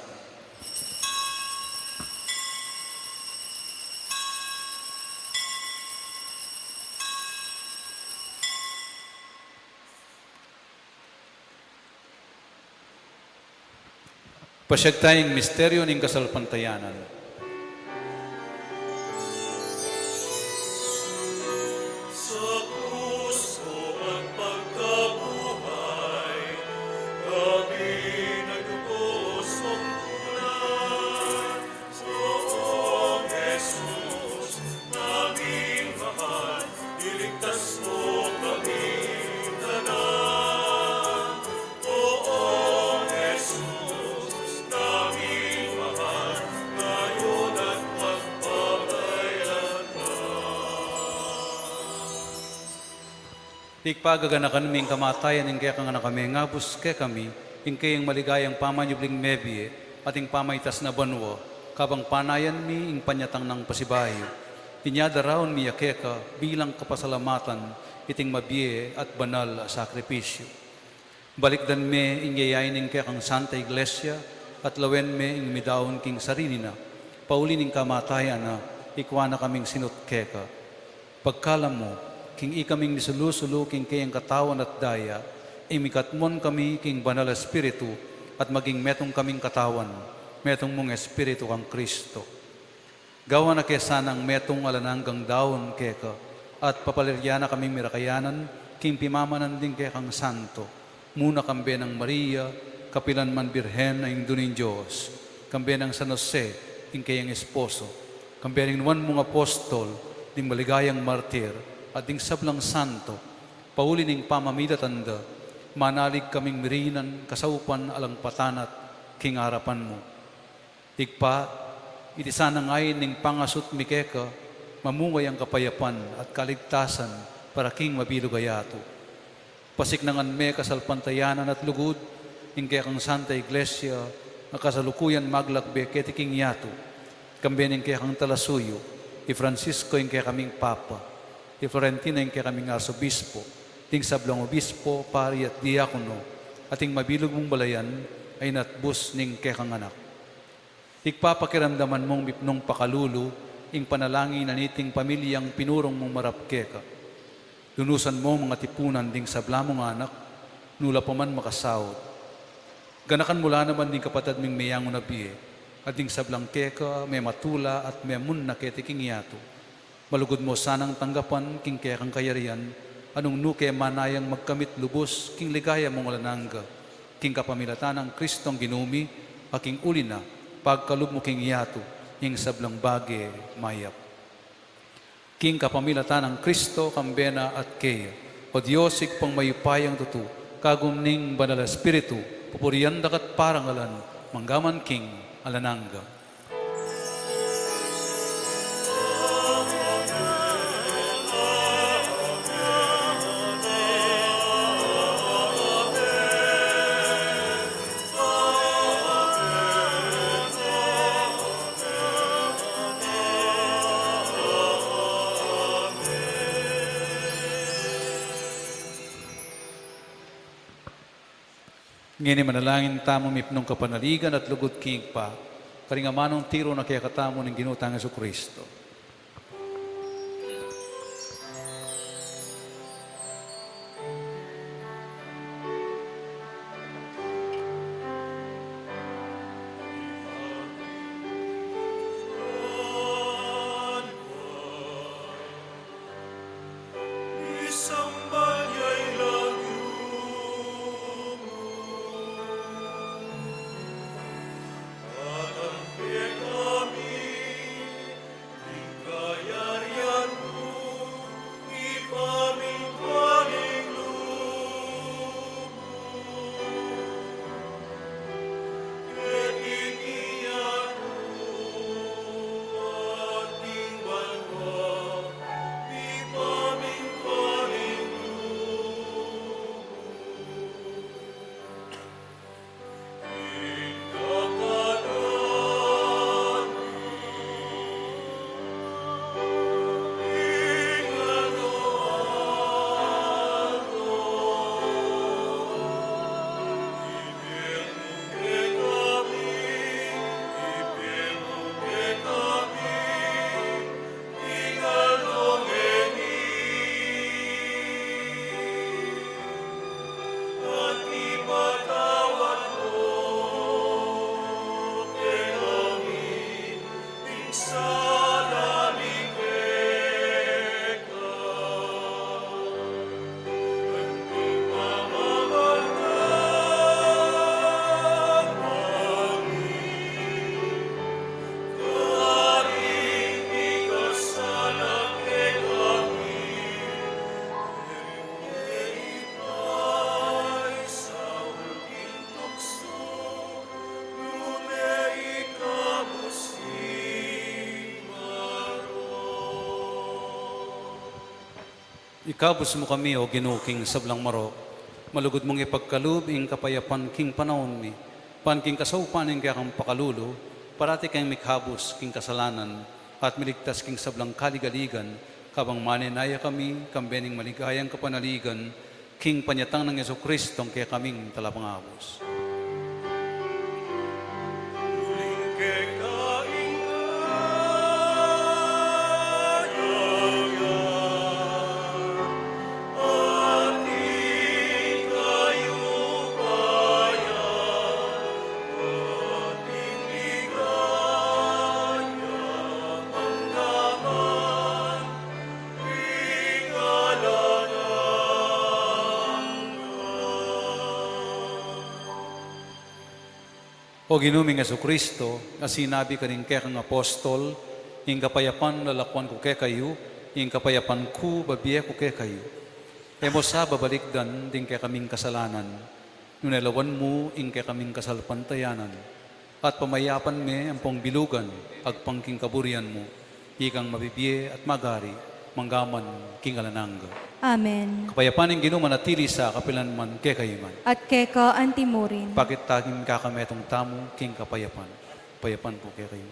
Pasyag tayong misteryo ng kasalpantayanan. Sa puso at pagkabuhay, kami nagubos ang kulay. Soong Jesus, naming mahal, iligtas mo kami tanan. Ikpagaganakan ming kamatayan ing kaya kang anak kami, ngabus kaya kami, ing kayang maligayang pamanyubling mebie, ating pamaytas na banwa, kabang panayan mi ing panyatang ng pasibayo. Inyadaraon mi yakeka bilang kapasalamatan, iting mabie at banal sakripisyo. Balikdan me ing yayain ing kaya kang Santa Iglesia, at lawen me ing midaon king sarili na, paulin ing kamatayan na, ikwa na kaming sinut keka. Pagkalam mo, king ikaming misulusulo king kayang katawan at daya, imikatmon kami king banal espiritu, at maging metong kaming katawan, metong mong espiritu kang Kristo. Gawa na kesa ng metong alananggang daon keka, at papalirya na kaming mirakayanan, king pimamanan din kaya kang santo, muna kambe ng Maria, kapilan man birhen na indunin Diyos, kambe ng San Jose, king kayang esposo, kambe ng nuwan mong apostol, ding maligayang martir, at ding sablang santo, pauli ning pamamidatanda, manalig kaming mirinan, kasaupan alang patanat, king harapan mo. Ikpa, iti sana ngayon ning pangasut mikeka, mamungay ang kapayapan at kaligtasan para king mabilugayato. Pasiknangan me kasalpantayanan at lugod, ing kaya kang Santa Iglesia, na kasalukuyan maglakbe keti king yato, kambe ning kaya kang talasuyo, i Francisco ing kaya kaming Papa, i Florentina ing kaya kaming Arsobispo, ting sablong obispo, pari at diakono, ating mabilog mong balayan ay natbus ning kaya kang anak. Ikpapakiramdaman mong mipnong pakalulu, ing panalangin na niting pamilyang pinurong mong marapkeka. Dunusan mo mga tipunan ding sabla mong anak, nula pa man makasawot. Ganakan mula naman ding kapatad ming mayang unabiye, at ding sablang keka, may matula at may mun na ketiking yato. Malugod mo sanang tanggapan, king kaya kang kayarian, anong nuke manayang magkamit lubos, king ligaya mong alanangga, king kapamilatan ng Kristong ginumi, aking uli na, pagkalub mo king yato, ing sablang bage mayap. King kapamilatan ng Kristo, kambena at kaya, o Diyosig pang mayupayang tutu, kagumning banal espiritu, pupuriyan dakat parangalan, manggaman king alanangga. Ngini manalangin tamo mipnong kapanaligan at lugod king pa, karingamanong tiro na kaya katamo ng ginutang Yesu Kristo. Isang banyay lang at ang kami Kabus mo kami o ginuking sablang marok. Malugod mong ipagkalub ing kapayapan king panahon mi. Pan king kasaupan ing kaya kang pakalulo. Parati kang mikhabos king kasalanan. At miligtas king sablang kaligaligan. Kabang maninaya kami, kambening maligayang kapanaligan. King panyatang ng Yeso Kristo kaya kaming talapangabos. O ginuming Yesu Kristo, na sinabi ka rin kaya kang apostol, ing kapayapan lalakwan ko kaya kayo, ing kapayapan ko babiya ko kaya kayo. E mo sa babalikdan din kaya kaming kasalanan, nunelawan mo ing kaya kaming kasalpantayanan, at pamayapan me ang pong bilugan, agpangking kaburian mo, ikang mabibiye at magari, manggaman king alananga. Amen. Kapayapan ng ginuman at tili sa kapilanman kaya kayo man. At keka antimurin. Bakit taging kakametong tamo king kapayapan? Payapan po kaya kayo.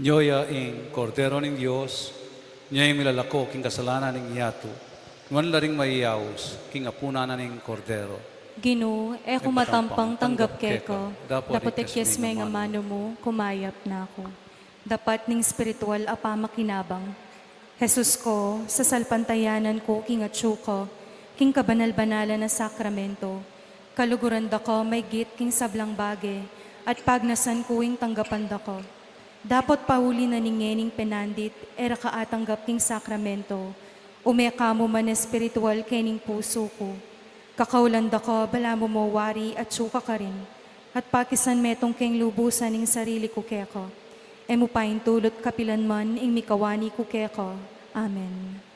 Nyoya ing kordero ng Diyos, niya yung milalako king kasalanan ng iyato, nuwan laring maiyaos king apunanan ng kordero. Ginu, kumatampang tanggap keko. Dapat ikas ikyes may nga mano mo, kumayap na ako. Dapat ning spiritual apa makinabang. Jesus ko, sa salpantayanan ko, king atsu ko, king kabanal-banalan na sakramento. Kaluguran da ko, may git king sablang bage, at pagnasan ko ing tanggapan da ko. Dapat pauli na ningening penandit, era kaatanggap king sakramento. Umeka mo man espiritual kening puso ko. Kakaulanda ko, bala mo wari at suka ka rin. At pakisan metong keng lubusan ing sarili ko keko. Emu paing tulot kapilan man ing mikawani ko keko. Amen.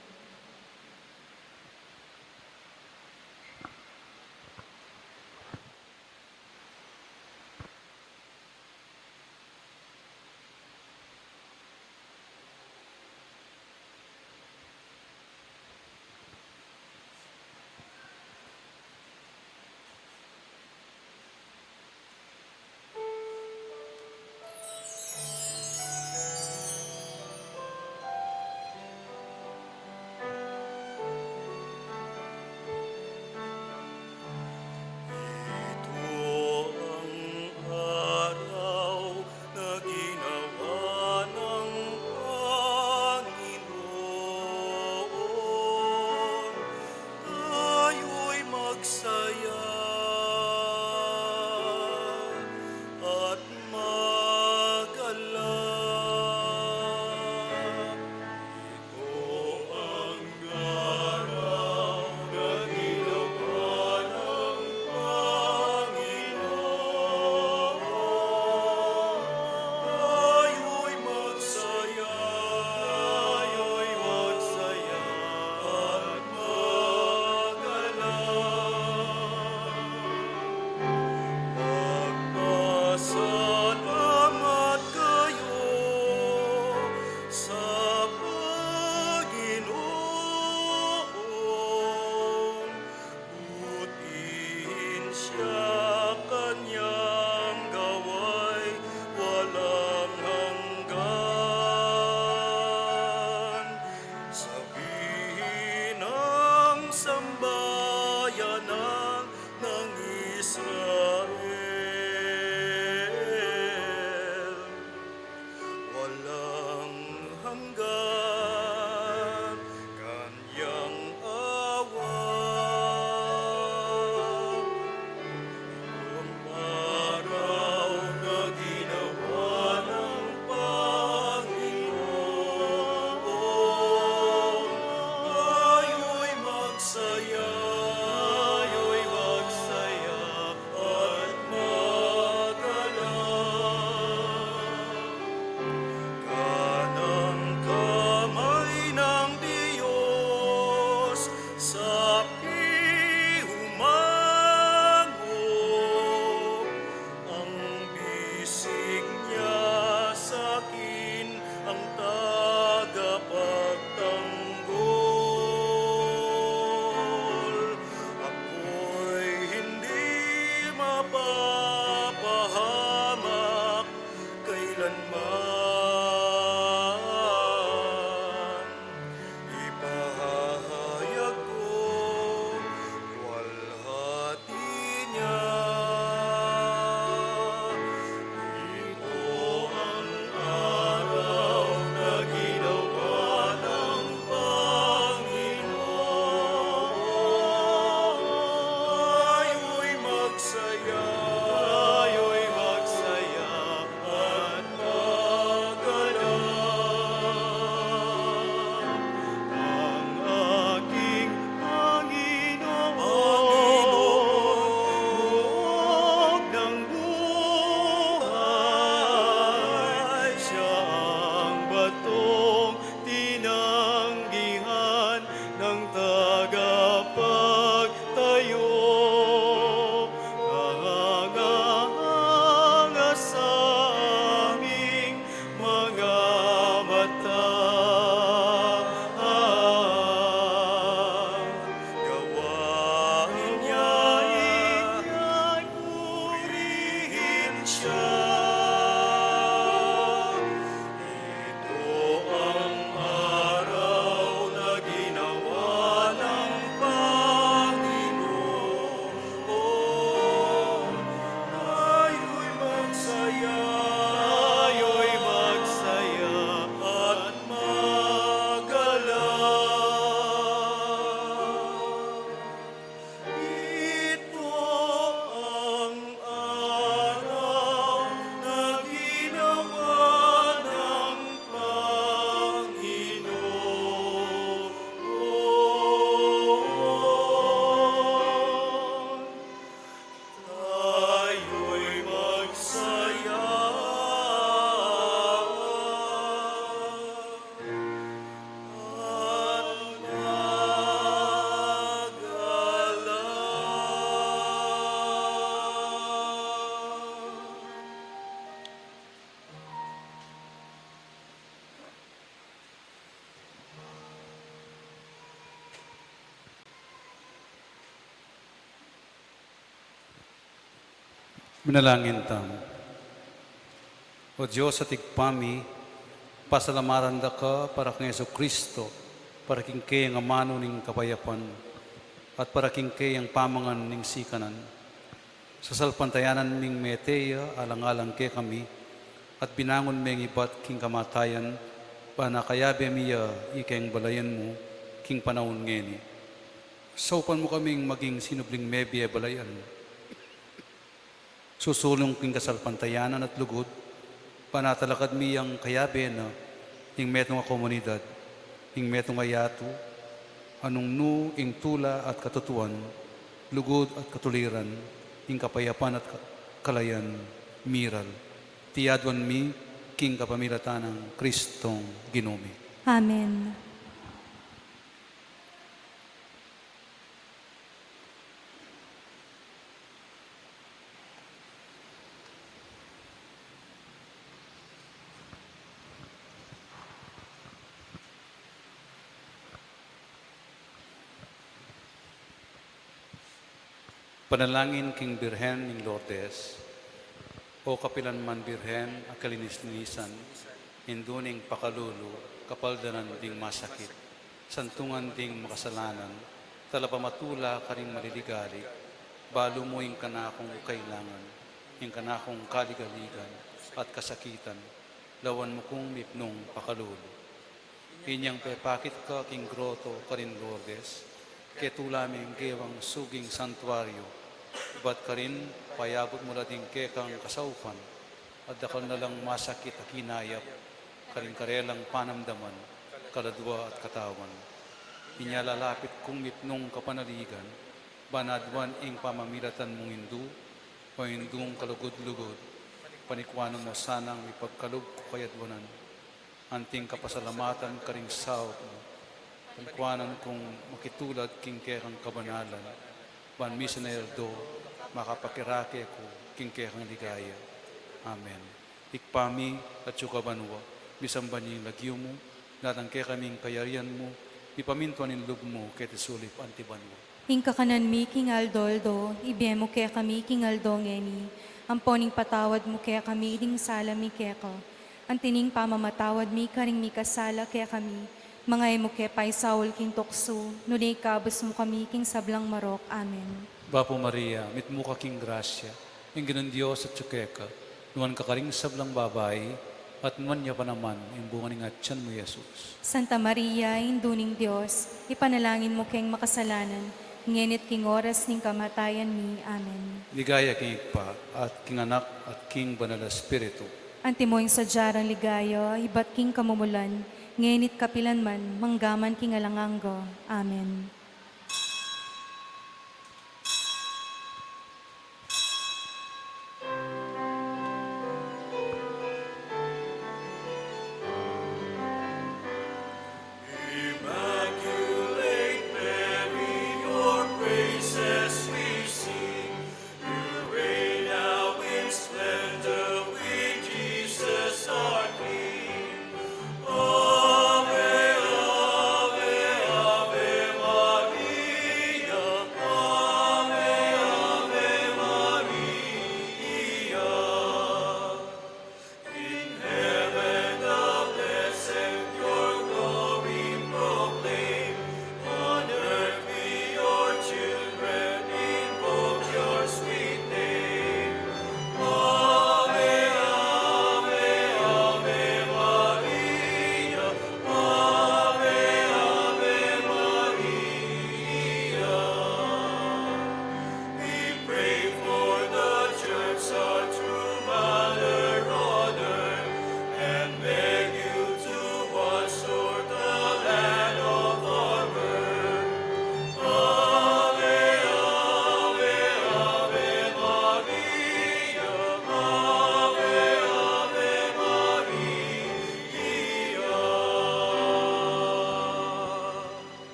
siya. Ito ang araw na ginawa ng Panginoon. Tayo'y magsaya at magalak. Ito ang araw na ginawa ng Panginoon. Tayo'y magsaya at magalak. Manalangin tamo. O Diyos sa tigpami, pasalamaran da ka para kang Yesu Kristo, para king kay ang amano ning kapayapan, at para king kay ang pamangan ning sikanan. Sa salpantayanan ning meteya, alang-alang kay kami, at binangon meng ibat king kamatayan, panakayabe miya ikeng balayan mo, king panahon ngeni. Saupan mo kaming maging sinubling mebye balayan. Susulong king kasalpantayanan at lugod, panatalakad miyang kayabe na ing metong a komunidad, ing metong ayato, anong nu ing tula at katutuan, lugod at katuliran, ing kapayapan at kalayan, miral. Tiyadwan mi, king kapamilatan ng Kristong Ginome. Amen. Panalangin king Birhen ning Lourdes, o kapilan man Birhen, akalinis-linisan, induning pakalulu, kapaldanan ding masakit, santungan ding makasalanan, talapamatula karing maliligali, balo mo ing kanakong kailangan, ing kanakong kaligaligan at kasakitan, lawan mo kong mipnong pakalulu. Inyang pepakit ka king groto karin Lourdes, ketulaming gewang suging santuario, ba't ka rin payabot mo na din kekang kasaupan, at dakal na lang masakit at hinayap, karing karelang panamdaman, kaladwa at katawan. Inyalalapit kong mipnong kapanaligan, banadwan ing pamamilatan mong hindu, o hindung kalugod-lugod, panikwano mo sanang ipagkalog ko kayadwanan, anting kapasalamatan karing saot mo, panikwanan kong makitulad king kekang kabanalan, ban misa na erdo, makapakirake ko king kekang ligaya. Amen. Ikpami at sukabanwa, bisambanin lagyo mo, natang kekaming kayarian mo, ipamintuan in lub mo, kete sulip antibanwa. Ing kakanan mi king aldoldo, ibemo kaya kami king aldongeni, amponing patawad mo kaya kami ding sala mi keko, antining pamamatawad mi karing mi kasala kaya kami, mga emo kaya paisawol king tukso, nunay kabos mo kami king sablang marok. Amen. Bapo Maria, mitmo ka king grasya, ing ginan Diyos at tsukeka, nuwan ka karing sablang babae, at nuwan niya pa naman, yung bunga ni atyan mo, Jesus. Santa Maria, induning Diyos, ipanalangin mo kayong makasalanan, ngenit king oras ning kamatayan mi. Amen. Ligaya king ikpa, at king anak, at king banal na espiritu. Antimoing sadyarang ligaya, ibat king kamumulan, ngenit kapilan man, manggaman king alanganggo. Amen. Immaculate Mary, your praises we sing. You reign now in splendor with Jesus our King. Ave, ave, ave Maria.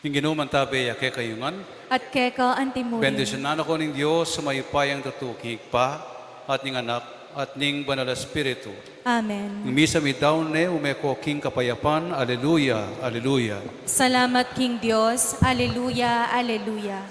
Yung ginuman tabi, ke kayungan. at keka antimurin. Bendisyonan ako ng Diyos sa mayupayang tatukig pa at ning anak at ning banal na espiritu. Amen. Misa mi daw ne umeko king kapayapan. Aleluya, aleluya. Salamat King Diyos. Aleluya, aleluya.